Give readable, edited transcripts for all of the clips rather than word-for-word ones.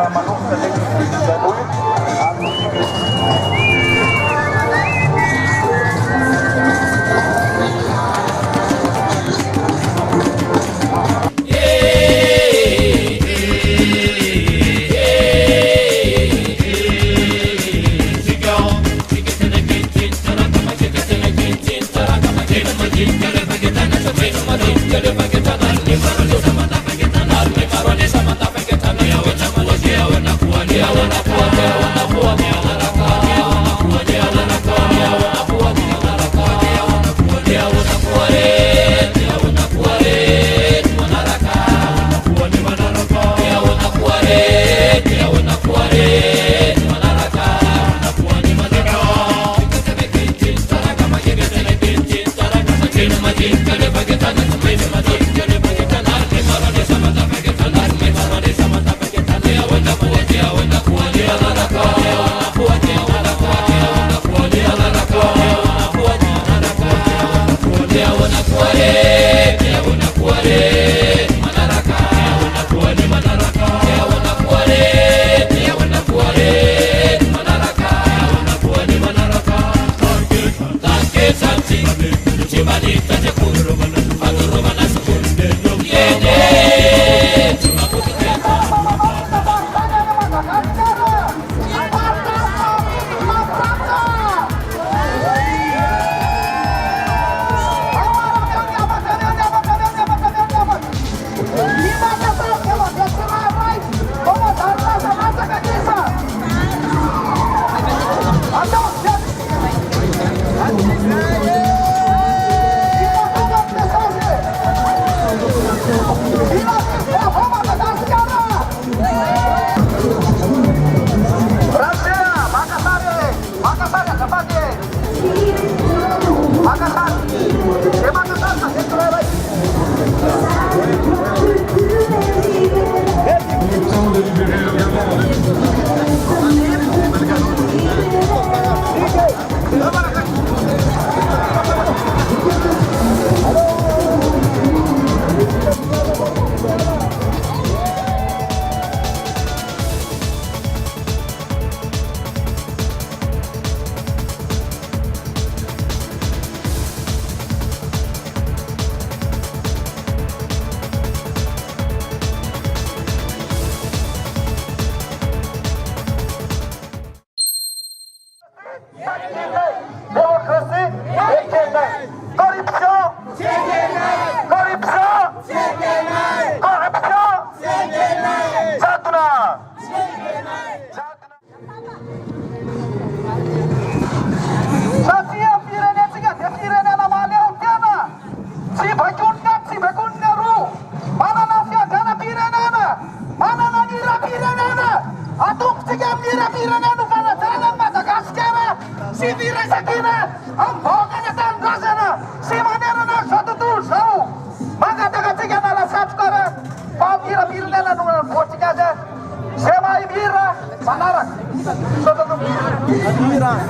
manok sa dagwit at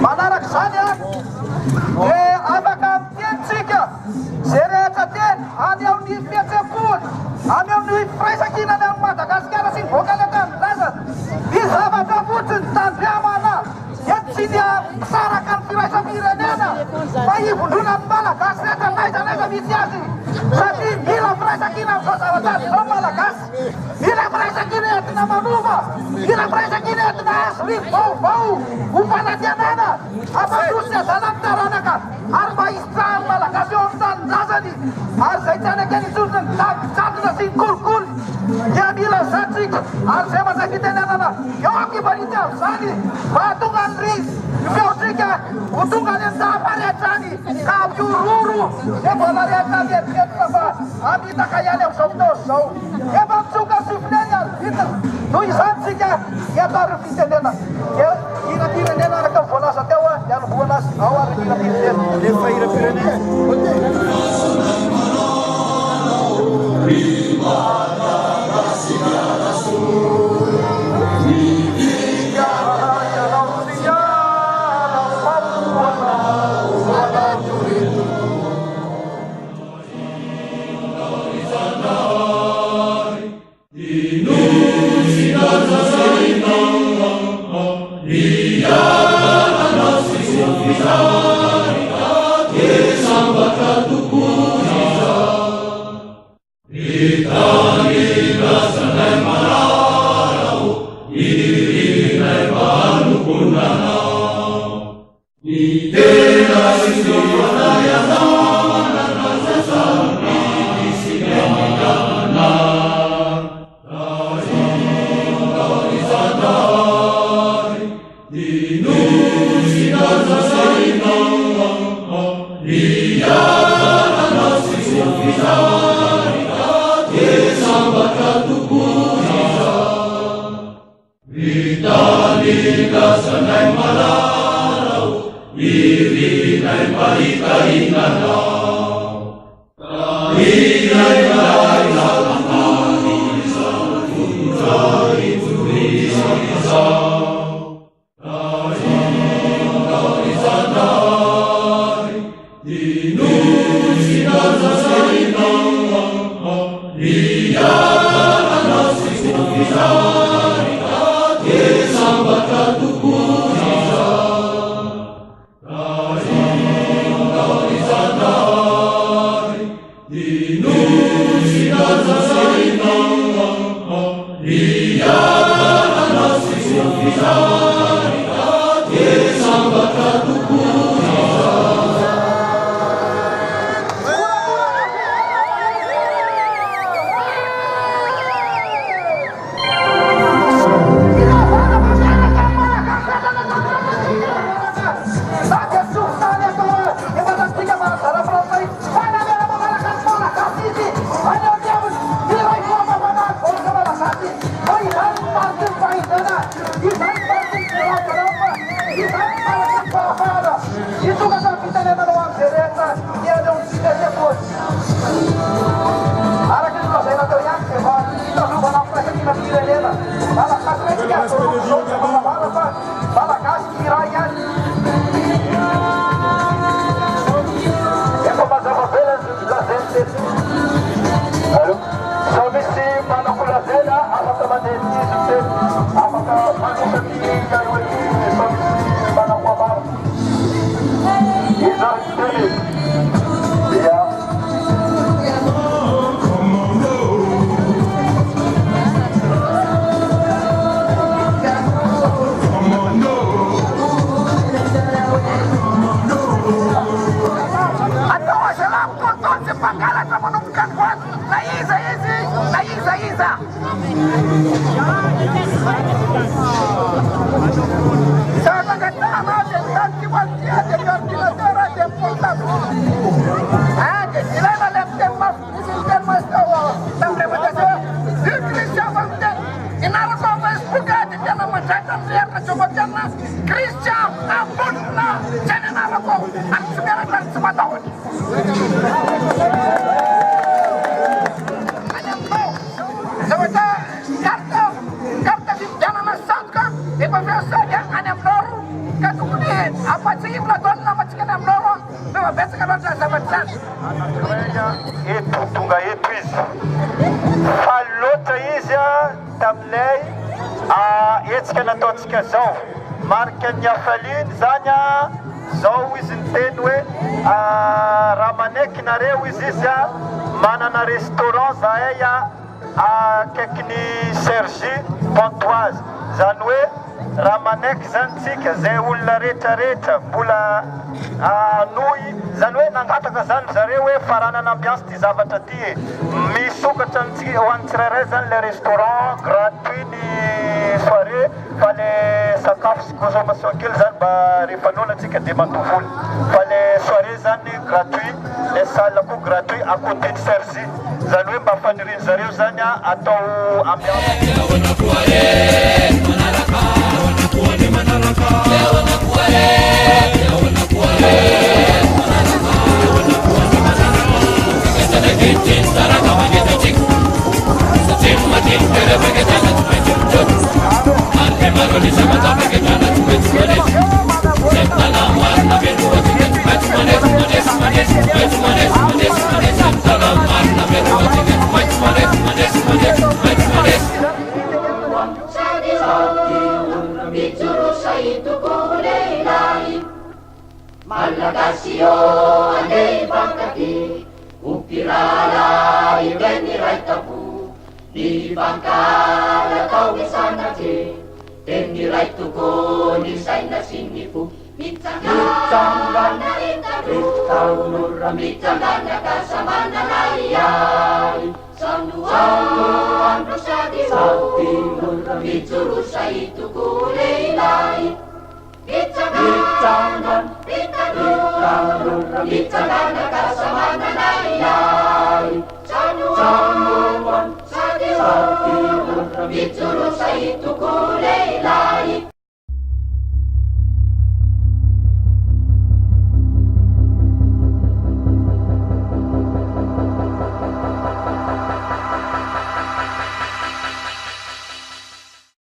Manarak saja, abakam tien sika, sere caten, aniau di piace pun, aniau di presakina dan Madagaskar sing bokalatan, lazat, bisa baca pucun tan mana, yang sidia sarakan pirasa piranena, bayi bundulan bala, kasnya dan lain bisiasi, sati bila presakina sosawatan, somala kas, bila presakina nama rumah, bila presakina asli bau, upanatnya nana, apa terusnya dalam taranaka, arba Islam malah kasih dan lazadi, arsaitan akan isusan tak satu nasi kul, ya bila saksi, arsai masa kita nana, ya aki balita, sani, patungan ris, biosika, utungan yang sapar ya sani, kayu ruru, ya bola ya sani, ya apa, abita kaya yang so, ya bang suka sufnanya, itu, tuisan sika, ya taruh kita nana, ya ira nena akan bola satewa, yang bola awal ira nena, lefa ira nena. Inul Zay olona rehetrarehetra mbola anoy zany hoe nangataka zany zareo hoe faranana ambiance ty zavatra ty misokatra ho an'ny tsirairay zany le restaurant gratuit ny soirée fa le sakafo sy consommation kely zany mba rehefa noana antsika dia mandovoly fa le soirée zany gratuit le salle koa gratuit à côté de Sergi zany hoe mba faniriany zareo zany atao Sanuan sa tiun Mitsuru sa itukulay Malagasio ane bangkati Ukirala ibeni raitapu Di bangkala tau isana je Teni raituko ni saina sinipu Mitsangan Ritau nurra mitsangan Nakasamana layay Sanuan sa timur Mitsuru sa itukulay Mitsangan Mitsangan Nakasamana layay Sanuan sa timur Mitsuru sa itukulay